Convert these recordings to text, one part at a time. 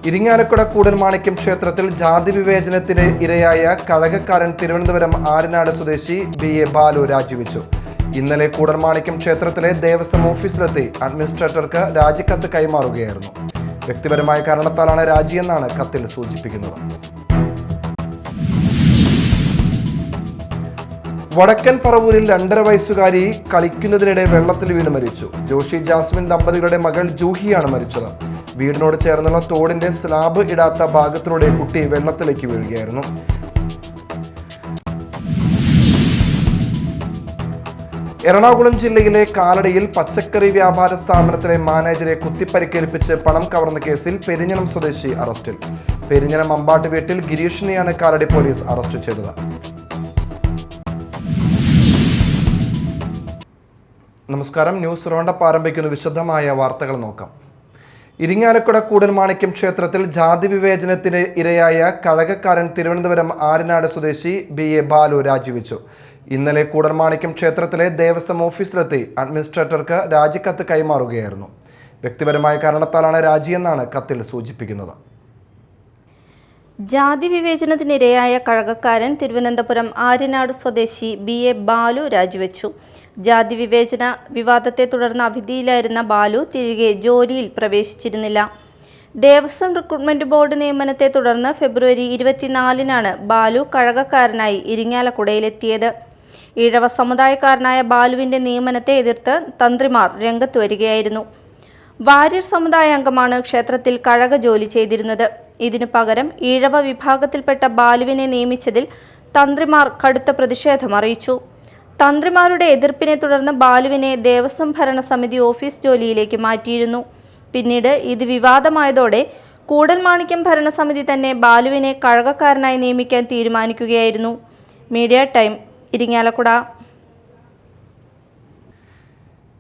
ഇരിങ്ങാലക്കുട കൂടൽമാണിക്യം ക്ഷേത്രത്തിൽ ജാതി വിവേചനത്തിന് ഇരയായ കഴകക്കാരൻ തിരുവനന്തപുരം ആര്യനാട് സ്വദേശി BA ബാലു രാജിവെച്ചു. ഇന്നലെ കൂടൽമാണിക്യം ക്ഷേത്രത്തിലെ ദേവസ്വം ഓഫീസിലെത്തി അഡ്മിനിസ്ട്രേറ്റർക്ക് രാജിക്കത്ത് കൈമാറുകയായിരുന്നു. വ്യക്തിപരമായ കാരണത്താലാണ് രാജിയെന്നാണ് കത്തിൽ സൂചിപ്പിക്കുന്നത്. വടക്കൻ പറവൂരിൽ 2.5 വയസ്സുകാരി കളിക്കുന്നതിനിടെ വെള്ളത്തിൽ വീണ് മരിച്ചു. ജോഷി ജാസ്മിൻ ദമ്പതികളുടെ മകൾ ജൂഹിയാണ് മരിച്ചത്. വീടിനോട് ചേർന്നുള്ള തോടിന്റെ സ്ലാബ് ഇടാത്ത ഭാഗത്തിലൂടെ കുട്ടി വെള്ളത്തിലേക്ക് വീഴുകയായിരുന്നു. എറണാകുളം ജില്ലയിലെ കാലടിയിൽ പച്ചക്കറി വ്യാപാര സ്ഥാപനത്തിലെ മാനേജരെ കുത്തിപ്പരിക്കേൽപ്പിച്ച് പണം കവർന്ന കേസിൽ പെരിഞ്ഞനം സ്വദേശി അറസ്റ്റിൽ. പെരിഞ്ഞനം അമ്പാട്ട് വീട്ടിൽ ഗിരീഷിനെയാണ് കാലടി പോലീസ് അറസ്റ്റ് ചെയ്തത്. നമസ്കാരം. ന്യൂസ് റൗണ്ടപ്പ് ആരംഭിക്കുന്ന വിശദമായ വാർത്തകൾ നോക്കാം. ഇരിങ്ങാലക്കുട കൂടൽമാണിക്യം ക്ഷേത്രത്തിൽ ജാതി വിവേചനത്തിന് ഇരയായ കഴകക്കാരൻ തിരുവനന്തപുരം ആര്യനാട് സ്വദേശി BA ബാലു രാജിവെച്ചു. ഇന്നലെ കൂടൽമാണിക്യം ക്ഷേത്രത്തിലെ ദേവസ്വം ഓഫീസിലെത്തി അഡ്മിനിസ്ട്രേറ്റർക്ക് രാജിക്കത്ത് കൈമാറുകയായിരുന്നു. വ്യക്തിപരമായ കാരണത്താലാണ് രാജിയെന്നാണ് കത്തിൽ സൂചിപ്പിക്കുന്നത്. ജാതി വിവേചനത്തിനിരയായ കഴകക്കാരൻ തിരുവനന്തപുരം ആര്യനാട് സ്വദേശി BA ബാലു രാജിവെച്ചു. ജാതി വിവേചന വിവാദത്തെ തുടർന്ന് അവധിയിലായിരുന്ന ബാലു തിരികെ ജോലിയിൽ പ്രവേശിച്ചിരുന്നില്ല. ദേവസ്വം റിക്രൂട്ട്മെന്റ് ബോർഡ് നിയമനത്തെ തുടർന്ന് ഫെബ്രുവരി 24-നാണ് ബാലു കഴകക്കാരനായി ഇരിങ്ങാലക്കുടയിലെത്തിയത്. ഈഴവ സമുദായക്കാരനായ ബാലുവിന്റെ നിയമനത്തെ എതിർത്ത് തന്ത്രിമാർ രംഗത്ത് വരികയായിരുന്നു. വാര്യർ സമുദായ അംഗമാണ് ക്ഷേത്രത്തിൽ കഴക ജോലി ചെയ്തിരുന്നത്. ഇതിനു പകരം ഈഴവ വിഭാഗത്തിൽപ്പെട്ട ബാലുവിനെ നിയമിച്ചതിൽ തന്ത്രിമാർ കടുത്ത പ്രതിഷേധം അറിയിച്ചു. തന്ത്രിമാരുടെ എതിർപ്പിനെ തുടർന്ന് ബാലുവിനെ ദേവസ്വം ഭരണസമിതി ഓഫീസ് ജോലിയിലേക്ക് മാറ്റിയിരുന്നു. പിന്നീട് ഇത് വിവാദമായതോടെ കൂടൽമാണിക്യം ഭരണസമിതി തന്നെ ബാലുവിനെ കഴകക്കാരനായി നിയമിക്കാൻ തീരുമാനിക്കുകയായിരുന്നു. Media time, Irinjalakuda.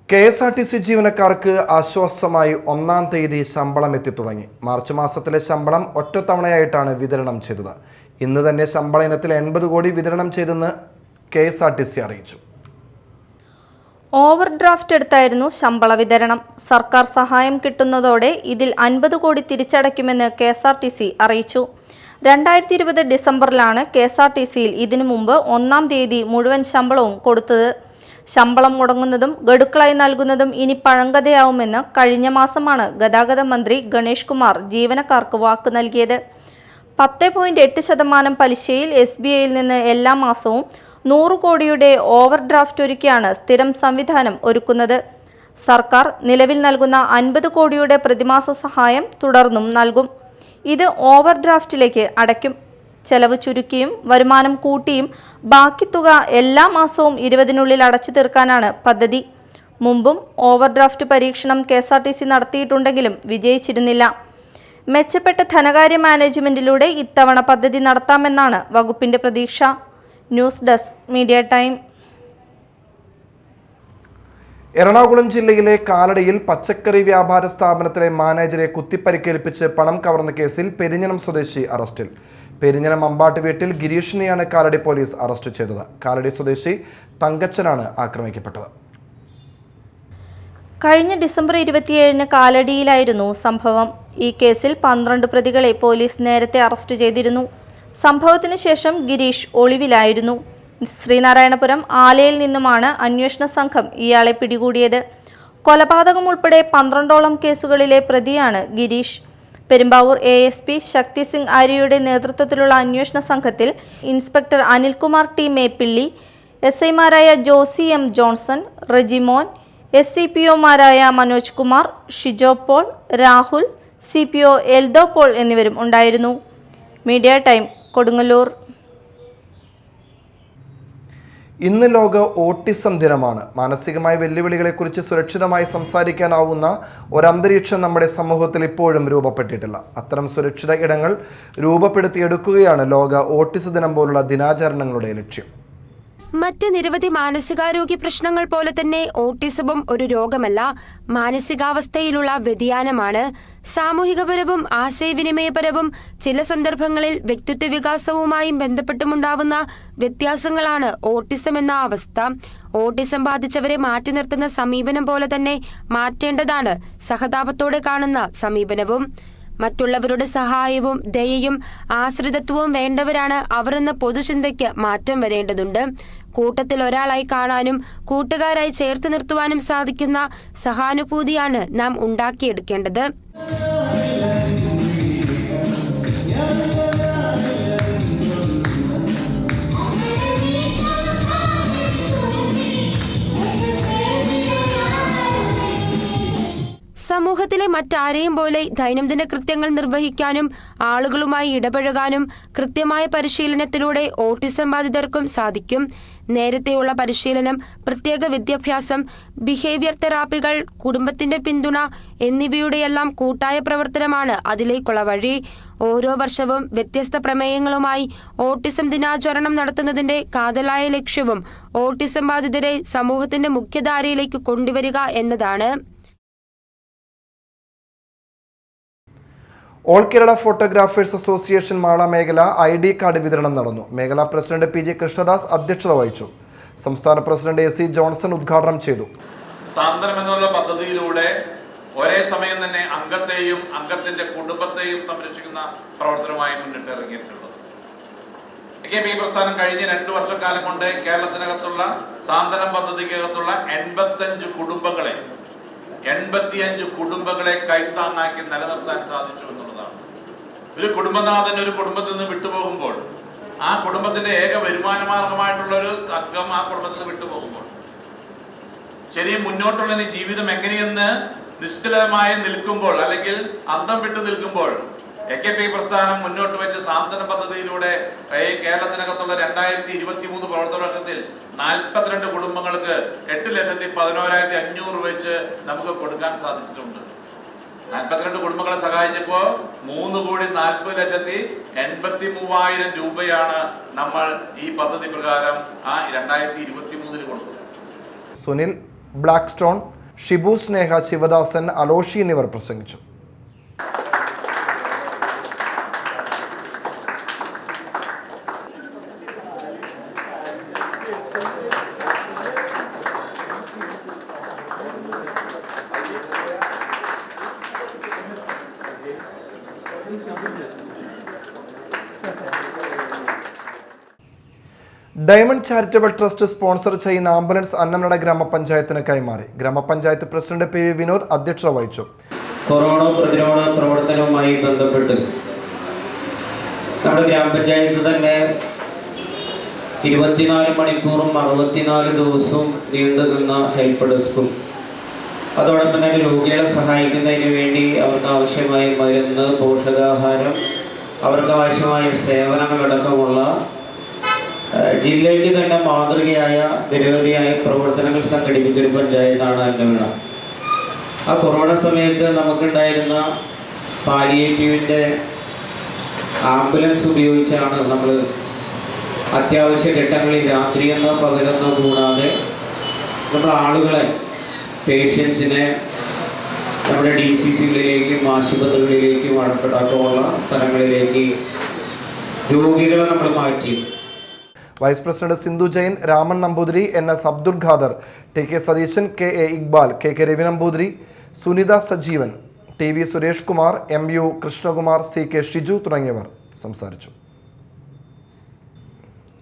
KSRTC ജീവനക്കാർക്ക് ആശ്വാസമായി 1-ാം തീയതി ശമ്പളം എത്തിത്തുടങ്ങി. മാർച്ച് മാസത്തിലെ ശമ്പളം ഒറ്റത്തവണയായിട്ടാണ് വിതരണം ചെയ്തത്. ഇന്ന് തന്നെ ശമ്പള ഇനത്തിൽ 80 കോടി വിതരണം ചെയ്തെന്ന് KSRTC അറിയിച്ചു. ഓവർ ഡ്രാഫ്റ്റ് എടുത്തായിരുന്നു ശമ്പള വിതരണം. സർക്കാർ സഹായം കിട്ടുന്നതോടെ ഇതിൽ 50 കോടി തിരിച്ചടയ്ക്കുമെന്ന് KSRTC അറിയിച്ചു. 2020 ഡിസംബറിലാണ് KSRTCയിൽ ഇതിനു മുമ്പ് 1-ാം തീയതി മുഴുവൻ ശമ്പളവും കൊടുത്തത്. ശമ്പളം മുടങ്ങുന്നതും ഗഡുക്കളായി നൽകുന്നതും ഇനി പഴങ്കഥയാവുമെന്ന് കഴിഞ്ഞ മാസമാണ് ഗതാഗത മന്ത്രി ഗണേഷ് കുമാർ ജീവനക്കാർക്ക് വാക്ക് നൽകിയത്. 10.8% പലിശയിൽ SBIയിൽ നിന്ന് എല്ലാ മാസവും 100 കോടിയുടെ ഓവർ ഡ്രാഫ്റ്റ് ഒരുക്കിയാണ് സ്ഥിരം സംവിധാനം ഒരുക്കുന്നത്. സർക്കാർ നിലവിൽ നൽകുന്ന 50 കോടിയുടെ പ്രതിമാസ സഹായം തുടർന്നും നൽകും. ഇത് ഓവർ ഡ്രാഫ്റ്റിലേക്ക് അടയ്ക്കും. ചെലവ് ചുരുക്കിയും വരുമാനം കൂട്ടിയും ബാക്കി തുക എല്ലാ മാസവും 20-നുള്ളിൽ അടച്ചു തീർക്കാനാണ് പദ്ധതി. മുമ്പും ഓവർ ഡ്രാഫ്റ്റ് പരീക്ഷണം KSRTC നടത്തിയിട്ടുണ്ടെങ്കിലും വിജയിച്ചിരുന്നില്ല. മെച്ചപ്പെട്ട ധനകാര്യ മാനേജ്മെന്റിലൂടെ ഇത്തവണ പദ്ധതി നടത്താമെന്നാണ് വകുപ്പിന്റെ പ്രതീക്ഷ. News desk, media time. Ernakulam ജില്ലയിലെ കാലടിയിൽ പച്ചക്കറി വ്യാപാര സ്ഥാപനത്തിലെ മാനേജരെ കുത്തിപ്പരിക്കേൽപ്പിച്ച് പണം കവർന്ന കേസിൽ പെരിഞ്ഞനം സ്വദേശി അറസ്റ്റിൽ. പെരിഞ്ഞനം അമ്പാട്ട് വീട്ടിൽ ഗിരീഷിനെയാണ് കാലടി പോലീസ് അറസ്റ്റ് ചെയ്തത്. കാലടി സ്വദേശി തങ്കച്ചനാണ് ആക്രമിക്കപ്പെട്ടത്. കഴിഞ്ഞ ഡിസംബർ 27-ന് കാലടിയിലായിരുന്നു സംഭവം. ഈ കേസിൽ 12 പ്രതികളെ പോലീസ് നേരത്തെ അറസ്റ്റ് ചെയ്തിരുന്നു. സംഭവത്തിന് ശേഷം ഗിരീഷ് ഒളിവിലായിരുന്നു. ശ്രീനാരായണപുരം ആലയിൽ നിന്നുമാണ് അന്വേഷണ സംഘം ഇയാളെ പിടികൂടിയത്. കൊലപാതകം ഉൾപ്പെടെ 12ഓളം കേസുകളിലെ പ്രതിയാണ് ഗിരീഷ്. പെരുമ്പാവൂർ ASP ശക്തി സിംഗ് ആര്യയുടെ നേതൃത്വത്തിലുള്ള അന്വേഷണ സംഘത്തിൽ ഇൻസ്പെക്ടർ അനിൽകുമാർ T മേപ്പിള്ളി, SI-മാരായ ജോസി M ജോൺസൺ, റെജിമോൻ, SCPO-മാരായ Manoj Kumar, Shijo Paul, Rahul, CPO Eldho Paul എന്നിവരും ഉണ്ടായിരുന്നു. Media time, Kodungallur. ഇന്ന് ലോക ഓട്ടിസം ദിനമാണ്. മാനസികമായ വെല്ലുവിളികളെക്കുറിച്ച് സുരക്ഷിതമായി സംസാരിക്കാനാവുന്ന ഒരന്തരീക്ഷം നമ്മുടെ സമൂഹത്തിൽ ഇപ്പോഴും രൂപപ്പെട്ടിട്ടില്ല. അത്തരം സുരക്ഷിത ഇടങ്ങൾ രൂപപ്പെടുത്തിയെടുക്കുകയാണ് ലോക ഓട്ടിസം ദിനം പോലുള്ള ദിനാചരണങ്ങളുടെ ലക്ഷ്യം. മറ്റ് നിരവധി മാനസികാരോഗ്യ പ്രശ്നങ്ങൾ പോലെ തന്നെ ഓട്ടിസവും ഒരു രോഗമല്ല, മാനസികാവസ്ഥയിലുള്ള വ്യതിയാനമാണ്. സാമൂഹികപരവും ആശയവിനിമയപരവും ചില സന്ദർഭങ്ങളിൽ വ്യക്തിത്വ വികാസവുമായും ബന്ധപ്പെട്ടുമുണ്ടാവുന്ന വ്യത്യാസങ്ങളാണ് ഓട്ടിസം എന്ന അവസ്ഥ. ഓട്ടിസം ബാധിച്ചവരെ മാറ്റി നിർത്തുന്ന സമീപനം പോലെ തന്നെ മാറ്റേണ്ടതാണ് സഹതാപത്തോടെ കാണുന്ന സമീപനവും. മറ്റുള്ളവരുടെ സഹായവും ദയയും ആശ്രിതത്വവും വേണ്ടവരാണ് അവരെന്ന പൊതുചിന്തയ്ക്ക് മാറ്റം വരേണ്ടതുണ്ട്. കൂട്ടത്തിൽ ഒരാളായി കാണാനും കൂട്ടുകാരായി ചേർത്ത് നിർത്തുവാനും സാധിക്കുന്ന സഹാനുഭൂതിയാണ് നാം ഉണ്ടാക്കിയെടുക്കേണ്ടത്. സമൂഹത്തിലെ മറ്റാരെയും പോലെ ദൈനംദിന കൃത്യങ്ങൾ നിർവഹിക്കാനും ആളുകളുമായി ഇടപഴകാനും കൃത്യമായ പരിശീലനത്തിലൂടെ ഓട്ടിസം ബാധിതർക്കും സാധിക്കും. നേരത്തെയുള്ള പരിശീലനം, പ്രത്യേക വിദ്യാഭ്യാസം, ബിഹേവിയർ തെറാപ്പികൾ, കുടുംബത്തിന്റെ പിന്തുണ എന്നിവയുടെയെല്ലാം കൂട്ടായ പ്രവർത്തനമാണ് അതിലേക്കുള്ള വഴി. ഓരോ വർഷവും വ്യത്യസ്ത പ്രമേയങ്ങളുമായി ഓട്ടിസം ദിനാചരണം നടത്തുന്നതിന്റെ കാതലായ ലക്ഷ്യവും ഓട്ടിസം ബാധിതരെ സമൂഹത്തിന്റെ മുഖ്യധാരയിലേക്ക് കൊണ്ടുവരിക എന്നതാണ്. All Kerala photographers association Mala മേഖല ID കാർഡ് വിതരണം നടന്നു. മേഖലാ പ്രസിഡന്റ് PG കൃഷ്ണദാസ് അധ്യക്ഷത വഹിച്ചു. സംസ്ഥാന പ്രസിഡന്റ് AC ജോൺസൺ ഉദ്ഘാടനം ചെയ്തു. സാന്ത്വനം എന്നുള്ള പദ്ധതിയിലൂടെ ഒരേ സമയം തന്നെ അംഗത്തെയും അംഗത്തിന്റെ കുടുംബത്തെയും സംരക്ഷിക്കുന്ന പ്രവർത്തനമായി മുന്നിട്ട് ഇറങ്ങിയിട്ടുള്ളത്. AKP പ്രസ്ഥാനം കഴിഞ്ഞ 2 വർഷക്കാലം കൊണ്ട് കേരളത്തിനകത്തുള്ള സാന്ത്വനം പദ്ധതിക്കകത്തുള്ള 85 കുടുംബങ്ങളെ കൈത്താങ്ങാക്കി നിലനിർത്താൻ സാധിച്ചു എന്നുള്ളതാണ്. ഒരു കുടുംബനാഥൻ ഒരു കുടുംബത്തിൽ നിന്ന് വിട്ടുപോകുമ്പോൾ, ആ കുടുംബത്തിന്റെ ഏക വരുമാന മാർഗമായിട്ടുള്ള ഒരു സംഘം ആ കുടുംബത്തിൽ നിന്ന് വിട്ടുപോകുമ്പോൾ ശരിയും മുന്നോട്ടുള്ള ജീവിതം എങ്ങനെയെന്ന് നിശ്ചലമായി നിൽക്കുമ്പോൾ, അല്ലെങ്കിൽ അന്തം വിട്ടു നിൽക്കുമ്പോൾ AKP പ്രസ്ഥാനം മുന്നോട്ട് വെച്ച സാന്ത്വന പദ്ധതിയിലൂടെ കേരളത്തിനകത്തുള്ള 2023 പ്രവർത്തന വർഷത്തിൽ 42 കുടുംബങ്ങൾക്ക് 8,11,500 വെച്ച് നമുക്ക് കൊടുക്കാൻ സാധിച്ചിട്ടുണ്ട്. 42 കുടുംബങ്ങളെ സഹായിച്ചപ്പോൾ 3,40,83,000 രൂപയാണ് നമ്മൾ ഈ പദ്ധതി പ്രകാരം 2023 കൊടുത്തത്. സുനിൽ, ബ്ലാക്ക് സ്റ്റോൺ, ഷിബു, സ്നേഹ, ശിവദാസൻ, അലോഷി എന്നിവർ പ്രസംഗിച്ചു. ഡയമണ്ട് ചാരിറ്റബിൾ ട്രസ്റ്റ് സ്പോൺസർ ചെയ്യുന്ന ആംബുലൻസ് അന്നമനട ഗ്രാമപഞ്ചായത്തിന് കൈമാറി. ഗ്രാമപഞ്ചായത്ത് പ്രസിഡന്റ് PV വിനോദ് അധ്യക്ഷത വഹിച്ചു. കൊറോണ പ്രതിരോധ പ്രവർത്തനവുമായി ബന്ധപ്പെട്ട് നമ്മുടെ ഗ്രാമപഞ്ചായത്ത് തന്നെ 24 മണിക്കൂറും 64 ദിവസവും നീണ്ടു നിന്ന ഹെൽപ്പ് ഡെസ്കും, അതോടൊപ്പം തന്നെ രോഗികളെ സഹായിക്കുന്നതിന് വേണ്ടി അവർക്ക് ആവശ്യമായ മരുന്ന്, പോഷകാഹാരം, അവർക്ക് ആവശ്യമായ സേവനങ്ങളടക്കമുള്ള ജില്ലയ്ക്ക് തന്നെ മാതൃകയായ നിരവധിയായ പ്രവർത്തനങ്ങൾ സംഘടിപ്പിച്ചൊരു പഞ്ചായത്താണ് അന്നമനട. ആ കൊറോണ സമയത്ത് നമുക്കുണ്ടായിരുന്ന പാലിയേറ്റീവിൻ്റെ ആംബുലൻസ് ഉപയോഗിച്ചാണ് നമ്മൾ അത്യാവശ്യ ഘട്ടങ്ങളിൽ രാത്രിയെന്നോ പകലെന്നോ കൂടാതെ നമ്മുടെ ആളുകളെ, പേഷ്യൻസിനെ നമ്മുടെ DCCകളിലേക്കും ആശുപത്രികളിലേക്കും അടക്കമുള്ള സ്ഥലങ്ങളിലേക്ക് രോഗികളെ നമ്മൾ മാറ്റി. Vice president Sindhu Jain, Raman Namboothiri, NS Abdul Khader, TK Satheesan, KA Iqbal, KK Ravi Namboothiri, Sunitha Sajeevan, TV Suresh Kumar, MU Krishnakumar, CK Shiju തുടങ്ങിയവർ സംസാരിച്ചു.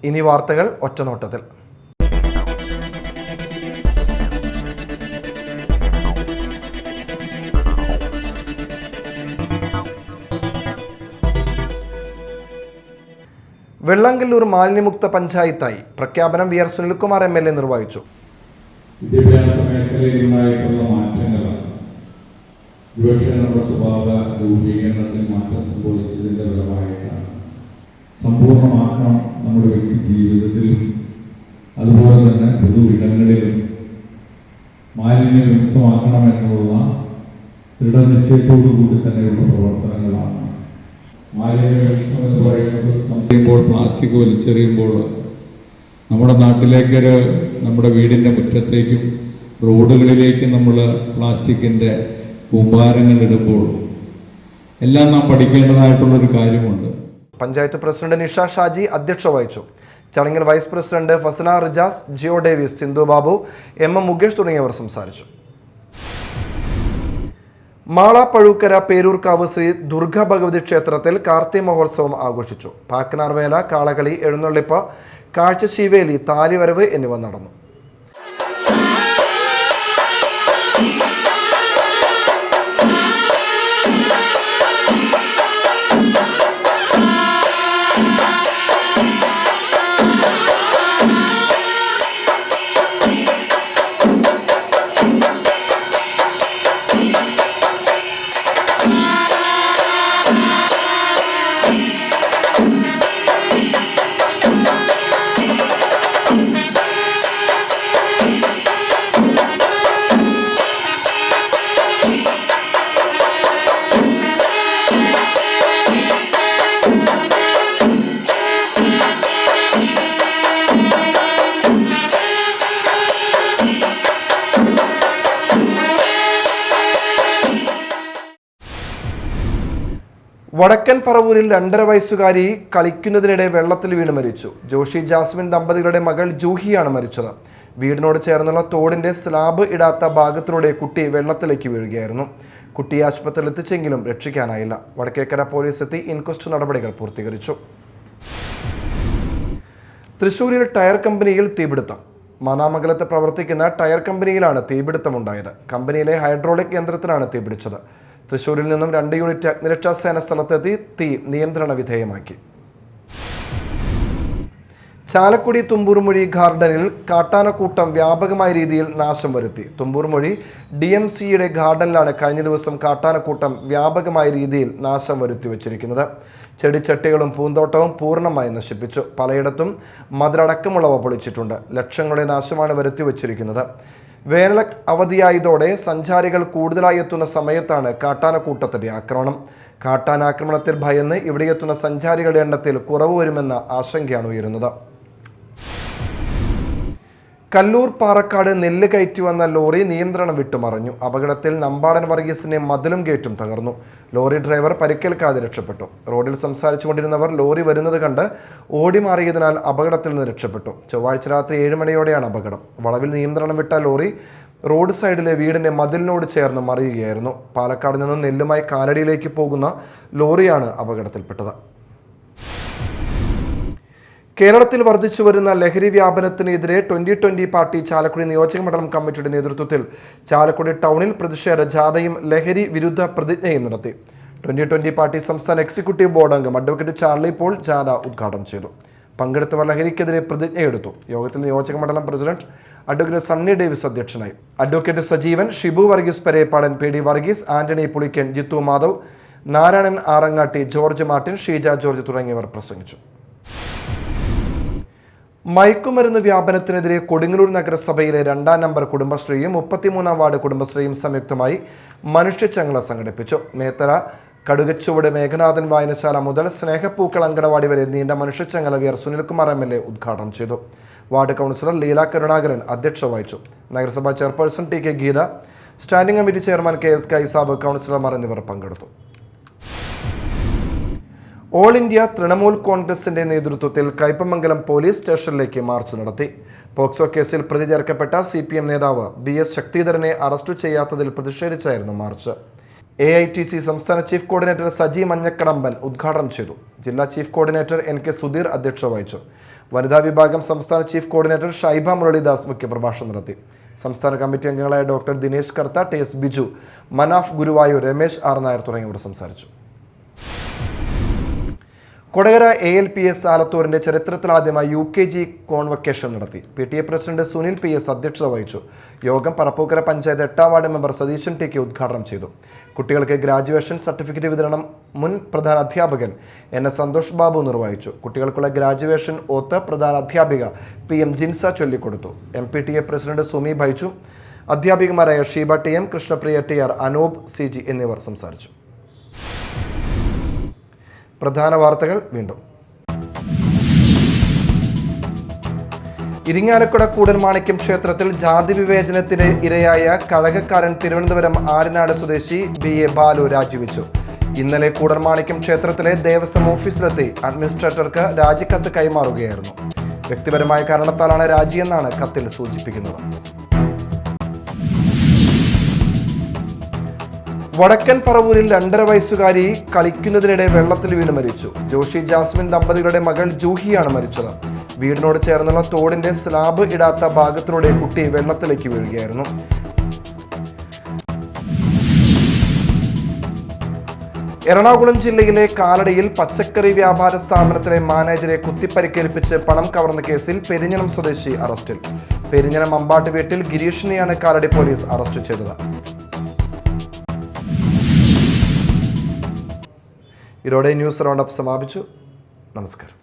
ഇനി വാർത്തകൾ ഒറ്റനോട്ടത്തിൽ. വെള്ളാങ്കല്ലൂർ മാലിന്യമുക്ത പഞ്ചായത്തായി പ്രഖ്യാപനം VR സുനിൽകുമാർ MLA നിർവഹിച്ചു. വിദ്യാഭ്യാസ മേഖലയിലുണ്ടായിട്ടുള്ള മാറ്റങ്ങളാണ് ഒരുപക്ഷെ നമ്മുടെ സ്വഭാവ രൂപീകരണത്തിൽ മാറ്റം സംഭവിച്ചതിൻ്റെ ഫലമായിട്ടാണ്. സമ്പൂർണ്ണമാക്കണം നമ്മുടെ വ്യക്തി ജീവിതത്തിലും അതുപോലെ തന്നെ പൊതു ഇടങ്ങളിലും മാലിന്യവിമുക്തമാക്കണമെന്നുള്ള ദൃഢനിശ്ചയത്തോടു കൂടി തന്നെയുള്ള പ്രവർത്തനങ്ങളാണ്. മാലിന്യവിമുക്തം എന്ന് പറയുമ്പോൾ പ്ലാസ്റ്റിക് വലിച്ചെറിയുമ്പോൾ നമ്മുടെ നാട്ടിലേക്ക്, നമ്മുടെ വീടിൻ്റെ മുറ്റത്തേക്കും റോഡുകളിലേക്കും നമ്മൾ പ്ലാസ്റ്റിക്കിൻ്റെ കൂമ്പാരങ്ങൾ ഇടുമ്പോൾ എല്ലാം നാം പഠിക്കേണ്ടതായിട്ടുള്ളൊരു കാര്യമുണ്ട്. പഞ്ചായത്ത് പ്രസിഡന്റ് നിഷ ഷാജി അധ്യക്ഷത വഹിച്ചു. ചടങ്ങിൽ vice president Fasana Rijas, Jio Davis, Sindhu Babu, MM Mukesh തുടങ്ങിയവർ സംസാരിച്ചു. മാള പഴൂക്കര പേരൂർക്കാവ് ശ്രീ ദുർഗ ഭഗവതി ക്ഷേത്രത്തിൽ കാർത്തിക മഹോത്സവം ആഘോഷിച്ചു. പാക്കനാർ വേല, കാളകളി, എഴുന്നള്ളിപ്പ്, കാഴ്ചശീവേലി, താലിവരവ് എന്നിവ നടന്നു. വടക്കൻ പറവൂരിൽ 2.5 വയസ്സുകാരി കളിക്കുന്നതിനിടെ വെള്ളത്തിൽ വീണ് മരിച്ചു. ജോഷി ജാസ്മിൻ ദമ്പതികളുടെ മകൾ ജൂഹിയാണ് മരിച്ചത്. വീടിനോട് ചേർന്നുള്ള തോടിന്റെ സ്ലാബ് ഇടാത്ത ഭാഗത്തിലൂടെ കുട്ടി വെള്ളത്തിലേക്ക് വീഴുകയായിരുന്നു. കുട്ടിയെ ആശുപത്രിയിൽ എത്തിച്ചെങ്കിലും രക്ഷിക്കാനായില്ല. വടക്കേക്കര പോലീസ് എത്തി ഇൻക്വസ്റ്റ് നടപടികൾ പൂർത്തീകരിച്ചു. തൃശൂരിൽ ടയർ കമ്പനിയിൽ തീപിടുത്തം. മാനാമംഗലത്ത് പ്രവർത്തിക്കുന്ന ടയർ കമ്പനിയിലാണ് തീപിടുത്തമുണ്ടായത്. കമ്പനിയിലെ ഹൈഡ്രോളിക് യന്ത്രത്തിനാണ് തീപിടിച്ചത്. തൃശൂരിൽ നിന്നും 2 യൂണിറ്റ് അഗ്നിരക്ഷാസേന സ്ഥലത്തെത്തി തീ നിയന്ത്രണ വിധേയമാക്കി. ചാലക്കുടി തുമ്പൂർമൊഴി ഗാർഡനിൽ കാട്ടാനക്കൂട്ടം വ്യാപകമായ രീതിയിൽ നാശം വരുത്തി. തുമ്പൂർമൊഴി DMCയുടെ ഗാർഡനിലാണ് കഴിഞ്ഞ ദിവസം കാട്ടാനക്കൂട്ടം വ്യാപകമായ രീതിയിൽ നാശം വരുത്തി വച്ചിരിക്കുന്നത്. ചെടിച്ചട്ടികളും പൂന്തോട്ടവും പൂർണ്ണമായി നശിപ്പിച്ചു. പലയിടത്തും മതിലടക്കമുള്ളവ പൊളിച്ചിട്ടുണ്ട്. ലക്ഷങ്ങളുടെ നാശമാണ് വരുത്തി വച്ചിരിക്കുന്നത്. വേനൽ അവധിയായതോടെ സഞ്ചാരികൾ കൂടുതലായി എത്തുന്ന സമയത്താണ് കാട്ടാനക്കൂട്ടത്തിന്റെ ആക്രമണം. കാട്ടാനാക്രമണത്തിൽ ഭയന്ന് ഇവിടെയെത്തുന്ന സഞ്ചാരികളുടെ എണ്ണത്തിൽ കുറവ് വരുമെന്ന ആശങ്കയാണ് ഉയരുന്നത്. കല്ലൂർ പാറക്കാട് നെല്ല് കയറ്റി വന്ന ലോറി നിയന്ത്രണം വിട്ടുമറിഞ്ഞു. അപകടത്തിൽ നമ്പാടൻ വർഗീസിന്റെ മതിലും ഗേറ്റും തകർന്നു. ലോറി ഡ്രൈവർ പരിക്കേൽക്കാതെ രക്ഷപ്പെട്ടു. റോഡിൽ സംസാരിച്ചുകൊണ്ടിരുന്നവർ ലോറി വരുന്നത് കണ്ട് ഓടിമാറിയതിനാൽ അപകടത്തിൽ നിന്ന് രക്ഷപ്പെട്ടു. ചൊവ്വാഴ്ച രാത്രി 7 മണിയോടെയാണ് അപകടം. വളവിൽ നിയന്ത്രണം വിട്ട ലോറി റോഡ് സൈഡിലെ വീടിന്റെ മതിലിനോട് ചേർന്ന് മറിയുകയായിരുന്നു. പാലക്കാട് നിന്നും നെല്ലുമായി കാലടിയിലേക്ക് പോകുന്ന ലോറിയാണ് അപകടത്തിൽപ്പെട്ടത്. കേരളത്തിൽ വർദ്ധിച്ചു വരുന്ന ലഹരി വ്യാപനത്തിനെതിരെ 2020 പാർട്ടി ചാലക്കുടി നിയോജക മണ്ഡലം കമ്മിറ്റിയുടെ നേതൃത്വത്തിൽ ചാലക്കുടി ടൗണിൽ പ്രതിഷേധ ജാഥയും ലഹരി വിരുദ്ധ പ്രതിജ്ഞയും നടത്തി. 2020 പാർട്ടി സംസ്ഥാന എക്സിക്യൂട്ടീവ് ബോർഡ് അംഗം അഡ്വക്കേറ്റ് ചാർലി പോൾ ജാഥ ഉദ്ഘാടനം ചെയ്തു. പങ്കെടുത്തവർ ലഹരിക്കെതിരെ പ്രതിജ്ഞയെടുത്തു. യോഗത്തിൽ നിയോജക മണ്ഡലം പ്രസിഡന്റ് അഡ്വക്കേറ്റ് സണ്ണി ഡേവിസ് അധ്യക്ഷനായി. Advocate Sajeevan, Shibu Varghese Pereppadan, PD Varghese, Antony Pulikkan, Jithu Madhav, Narayanan Arangatti, George Martin, Sheeja George തുടങ്ങിയവർ പ്രസംഗിച്ചു. മയക്കുമരുന്ന് വ്യാപനത്തിനെതിരെ കൊടുങ്ങല്ലൂർ നഗരസഭയിലെ 2ാം നമ്പർ കുടുംബശ്രീയും 33ാം വാർഡ് കുടുംബശ്രീയും സംയുക്തമായി മനുഷ്യച്ചങ്ങല സംഘടിപ്പിച്ചു. മേത്തല കടുകച്ചുവട് മേഘനാഥൻ വായനശാല മുതൽ സ്നേഹപ്പൂക്കൾ അങ്കണവാടി വരെ നീണ്ട മനുഷ്യച്ചങ്ങല വിയർ സുനിൽകുമാർ MLA ഉദ്ഘാടനം ചെയ്തു. വാർഡ് കൗൺസിലർ ലീല കരുണാകരൻ അധ്യക്ഷത വഹിച്ചു. നഗരസഭാ chairperson TK Geetha, standing committee chairman KS Kaisab, കൗൺസിലർമാർ എന്നിവർ പങ്കെടുത്തു. ഓൾ ഇന്ത്യ തൃണമൂൽ കോൺഗ്രസിന്റെ നേതൃത്വത്തിൽ കയ്പമംഗലം പോലീസ് സ്റ്റേഷനിലേക്ക് മാർച്ച് നടത്തി. പോക്സോ കേസിൽ പ്രതി ചേർക്കപ്പെട്ട CPM നേതാവ് BS ശക്തിധരനെ അറസ്റ്റ് ചെയ്യാത്തതിൽ പ്രതിഷേധിച്ചായിരുന്നു മാർച്ച്. AITC സംസ്ഥാന ചീഫ് കോർഡിനേറ്റർ സജി മഞ്ഞക്കടമ്പൻ ഉദ്ഘാടനം ചെയ്തു. ജില്ലാ ചീഫ് കോർഡിനേറ്റർ NK സുധീർ അധ്യക്ഷത വഹിച്ചു. വനിതാ വിഭാഗം സംസ്ഥാന ചീഫ് കോർഡിനേറ്റർ ഷൈബ മുരളീദാസ് മുഖ്യപ്രഭാഷണം നടത്തി. സംസ്ഥാന കമ്മിറ്റി അംഗങ്ങളായ doctor Dinesh Kartha, TS Biju, Manaf Guruvayur, Ramesh R Nair തുടങ്ങിയവർ സംസാരിച്ചു. കൊടകര ALPS ആലത്തൂരിന്റെ ചരിത്രത്തിലാദ്യമായി UKG കോൺവക്കേഷൻ നടത്തി. PTA പ്രസിഡന്റ് സുനിൽ PS അധ്യക്ഷത വഹിച്ചു. യോഗം പറപ്പൂക്കര പഞ്ചായത്ത് 8ാം വാർഡ് മെമ്പർ സതീശൻ TK ഉദ്ഘാടനം ചെയ്തു. കുട്ടികൾക്ക് ഗ്രാജുവേഷൻ സർട്ടിഫിക്കറ്റ് വിതരണം മുൻ പ്രധാന അധ്യാപകൻ NS സന്തോഷ് ബാബു നിർവഹിച്ചു. കുട്ടികൾക്കുള്ള ഗ്രാജുവേഷൻ ഓത്ത് പ്രധാന അധ്യാപിക PM ജിൻസ ചൊല്ലിക്കൊടുത്തു. MPTA പ്രസിഡന്റ് സുമി ബൈച്ചു, അധ്യാപികമാരായ Sheeba TM, Krishnapriya TR, Anoop CG എന്നിവർ സംസാരിച്ചു. പ്രധാന വാർത്തകൾ വീണ്ടും. ഇരിങ്ങാലക്കുട കൂടൽമാണിക്യം ക്ഷേത്രത്തിൽ ജാതി വിവേചനത്തിന് ഇരയായ കഴകക്കാരൻ തിരുവനന്തപുരം ആര്യനാട് സ്വദേശി BA ബാലു രാജിവെച്ചു. ഇന്നലെ കൂടൽമാണിക്യം ക്ഷേത്രത്തിലെ ദേവസ്വം ഓഫീസിലെത്തി അഡ്മിനിസ്ട്രേറ്റർക്ക് രാജിക്കത്ത് കൈമാറുകയായിരുന്നു. വ്യക്തിപരമായ കാരണത്താലാണ് രാജിയെന്നാണ് കത്തിൽ സൂചിപ്പിക്കുന്നത്. വടക്കൻ പറവൂരിൽ 2.5 വയസ്സുകാരി കളിക്കുന്നതിനിടെ വെള്ളത്തിൽ വീണ് മരിച്ചു. ജോഷി ജാസ്മിൻ ദമ്പതികളുടെ മകൾ ജൂഹിയാണ് മരിച്ചത്. വീടിനോട് ചേർന്നുള്ള തോടിന്റെ സ്ലാബ് ഇടാത്ത ഭാഗത്തിലൂടെ കുട്ടി വെള്ളത്തിലേക്ക് വീഴുകയായിരുന്നു. എറണാകുളം ജില്ലയിലെ കാലടിയിൽ പച്ചക്കറി വ്യാപാര സ്ഥാപനത്തിലെ മാനേജരെ കുത്തിപ്പരിക്കേൽപ്പിച്ച് പണം കവർന്ന കേസിൽ പെരിഞ്ഞനം സ്വദേശി അറസ്റ്റിൽ. പെരിഞ്ഞനം അമ്പാട്ട് വീട്ടിൽ ഗിരീഷിനെയാണ് കാലടി പോലീസ് അറസ്റ്റ് ചെയ്തത്. ഇതോടെ ന്യൂസ് റൗണ്ടപ്പ് സമാപിച്ചു. നമസ്കാരം.